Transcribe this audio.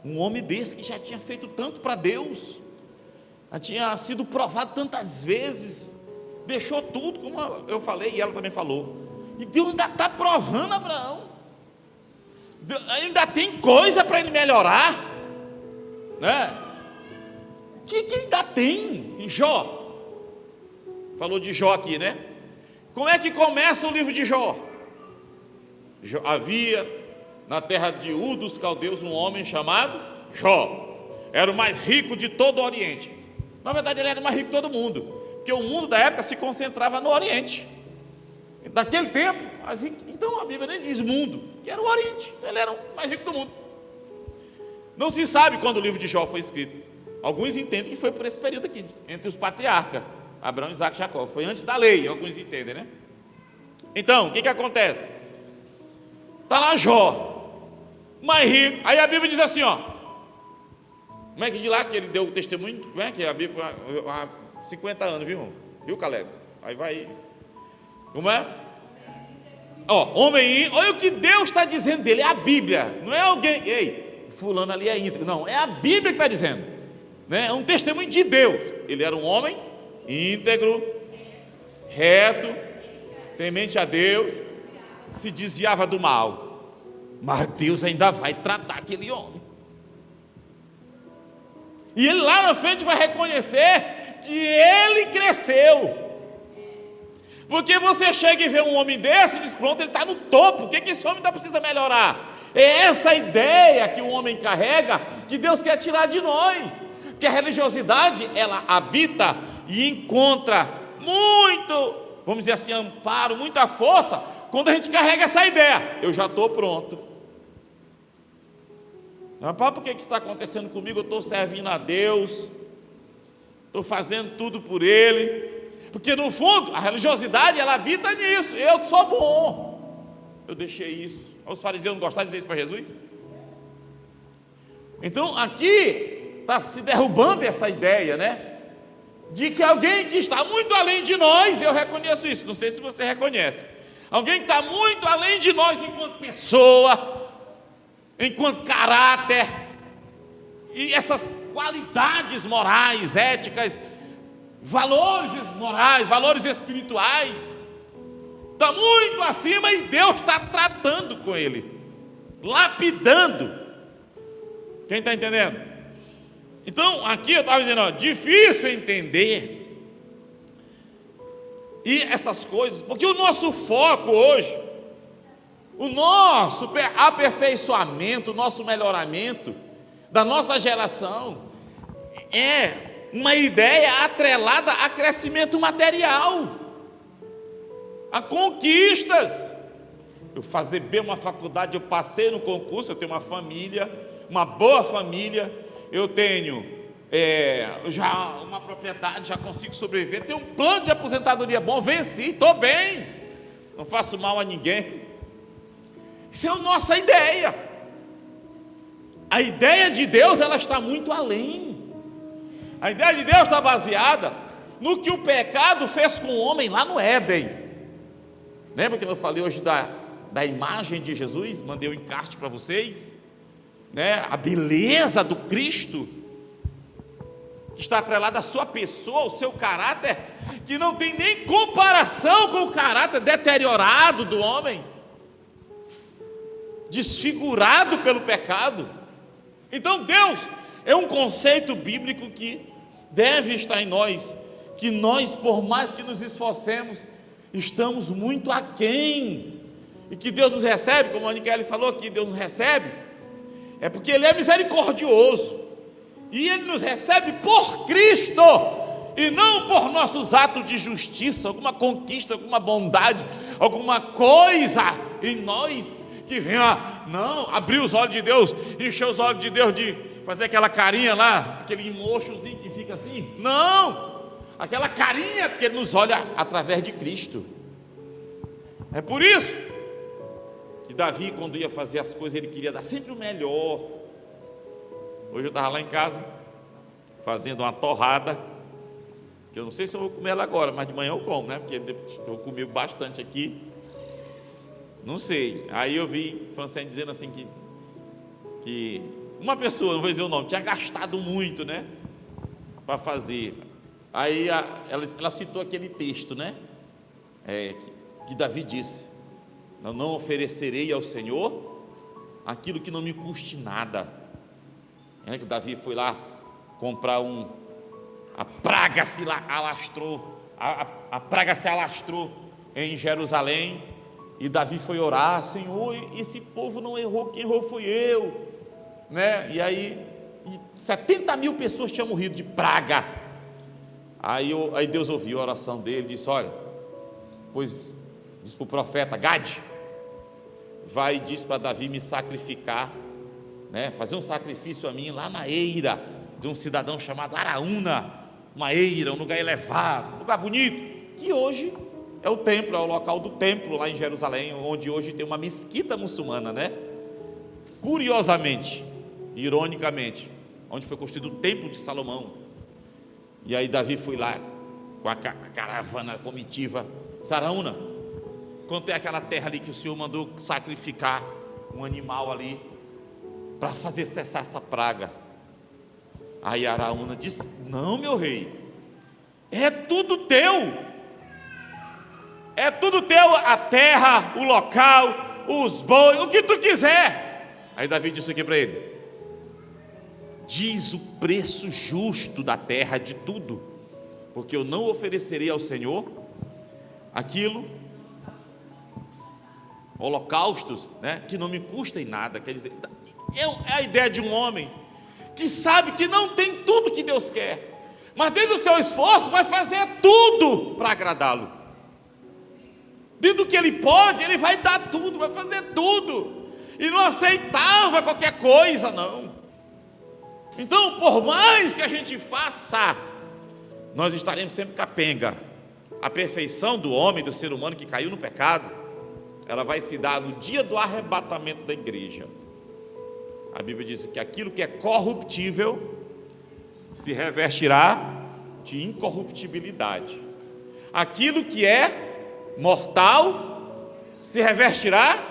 Um homem desse que já tinha feito tanto para Deus, já tinha sido provado tantas vezes, deixou tudo, como eu falei e ela também falou, e Deus ainda está provando Abraão, ainda tem coisa para ele melhorar, né? Que ainda tem. Jó, falou de Jó aqui, né? Como é que começa o livro de Jó? Havia na terra de Ur dos caldeus um homem chamado Jó, era o mais rico de todo o Oriente. Na verdade ele era o mais rico de todo mundo, porque o mundo da época se concentrava no Oriente. Naquele tempo, então a Bíblia nem diz mundo, que era o Oriente, ele era o mais rico do mundo. Não se sabe quando o livro de Jó foi escrito. Alguns entendem que foi por esse período aqui, entre os patriarcas, Abraão, Isaac e Jacó. Foi antes da lei, alguns entendem, né? Então, o que acontece? Está lá Jó, mais rico. Aí a Bíblia diz assim, ó. Como é que diz lá que ele deu o testemunho? Como é que a Bíblia há 50 anos, viu, Caleb? Aí vai. Como é? Ó, homem, olha o que Deus está dizendo dele, é a Bíblia, não é alguém, ei, fulano ali é íntegro, não, é a Bíblia que está dizendo, né? É um testemunho de Deus. Ele era um homem íntegro, reto, temente a Deus, se desviava do mal, mas Deus ainda vai tratar aquele homem, e ele lá na frente vai reconhecer que ele cresceu. Porque você chega e vê um homem desse e diz, pronto, ele está no topo, o que esse homem ainda precisa melhorar? É essa ideia que o homem carrega, que Deus quer tirar de nós, que a religiosidade, ela habita e encontra muito, vamos dizer assim, amparo, muita força, quando a gente carrega essa ideia, eu já estou pronto. Rapaz, por que está acontecendo comigo? Eu estou servindo a Deus, estou fazendo tudo por Ele, porque no fundo, a religiosidade, ela habita nisso, eu sou bom, eu deixei isso. Os fariseus não gostaram de dizer isso para Jesus? Então aqui está se derrubando essa ideia, né? De que alguém que está muito além de nós, eu reconheço isso, não sei se você reconhece, alguém que está muito além de nós enquanto pessoa, enquanto caráter, e essas qualidades morais, éticas, valores morais, valores espirituais, está muito acima, e Deus está tratando com ele, lapidando. Quem está entendendo? Então aqui eu estava dizendo, ó, difícil entender e essas coisas, porque o nosso foco hoje, o nosso aperfeiçoamento, o nosso melhoramento da nossa geração é uma ideia atrelada a crescimento material, a conquistas. Eu fazer bem uma faculdade, eu passei no concurso, eu tenho uma família, uma boa família, eu tenho já uma propriedade, já consigo sobreviver, tenho um plano de aposentadoria bom, venci, estou bem, não faço mal a ninguém. Isso é a nossa ideia. A ideia de Deus, ela está muito além. A ideia de Deus está baseada no que o pecado fez com o homem lá no Éden. Lembra que eu falei hoje da imagem de Jesus? Mandei um encarte para vocês, né? A beleza do Cristo, que está atrelada à sua pessoa, ao seu caráter, que não tem nem comparação com o caráter deteriorado do homem, desfigurado pelo pecado. Então Deus é um conceito bíblico que deve estar em nós, que nós, por mais que nos esforcemos, estamos muito aquém, e que Deus nos recebe, como a Aniquele falou aqui, Deus nos recebe, é porque Ele é misericordioso, e Ele nos recebe por Cristo, e não por nossos atos de justiça, alguma conquista, alguma bondade, alguma coisa em nós, que venha, não, abrir os olhos de Deus, encher os olhos de Deus de fazer aquela carinha lá, aquele mochozinho que fica assim, não, aquela carinha, porque Ele nos olha através de Cristo. É por isso que Davi, quando ia fazer as coisas, ele queria dar sempre o melhor. Hoje eu estava lá em casa, fazendo uma torrada, que eu não sei se eu vou comer ela agora, mas de manhã eu como, né, porque eu comi bastante aqui, não sei. Aí eu vi Francine dizendo assim que Uma pessoa, não vou dizer o nome, tinha gastado muito, né, para fazer. Aí ela citou aquele texto, né, que Davi disse: eu não oferecerei ao Senhor aquilo que não me custe nada. Que Davi foi lá comprar a praga se alastrou, a praga se alastrou em Jerusalém, e Davi foi orar: Senhor, esse povo não errou, quem errou foi eu, né? E aí 70 mil pessoas tinham morrido de praga. Aí Deus ouviu a oração dele, disse: olha, pois diz para o profeta Gade, vai e diz para Davi me sacrificar, né, fazer um sacrifício a mim lá na eira de um cidadão chamado Araúna, uma eira, um lugar elevado, um lugar bonito, que hoje é o templo, é o local do templo lá em Jerusalém, onde hoje tem uma mesquita muçulmana, né? Curiosamente, ironicamente, onde foi construído o templo de Salomão. E aí Davi foi lá com a caravana, a comitiva: Araúna, quanto é aquela terra ali que o Senhor mandou sacrificar um animal ali para fazer cessar essa praga? Aí Araúna disse: não, meu rei, é tudo teu, a terra, o local, os bois, o que tu quiser. Aí Davi disse aqui para ele: diz o preço justo da terra, de tudo, porque eu não oferecerei ao Senhor aquilo, holocaustos, né, que não me custem nada. Quer dizer, é a ideia de um homem que sabe que não tem tudo que Deus quer, mas dentro do seu esforço vai fazer tudo para agradá-lo. Dentro do que ele pode, ele vai dar tudo, vai fazer tudo, e não aceitava qualquer coisa, não. Então, por mais que a gente faça, nós estaremos sempre capenga. A perfeição do homem, do ser humano que caiu no pecado, ela vai se dar no dia do arrebatamento da igreja. A Bíblia diz que aquilo que é corruptível se revestirá de incorruptibilidade, aquilo que é mortal se revestirá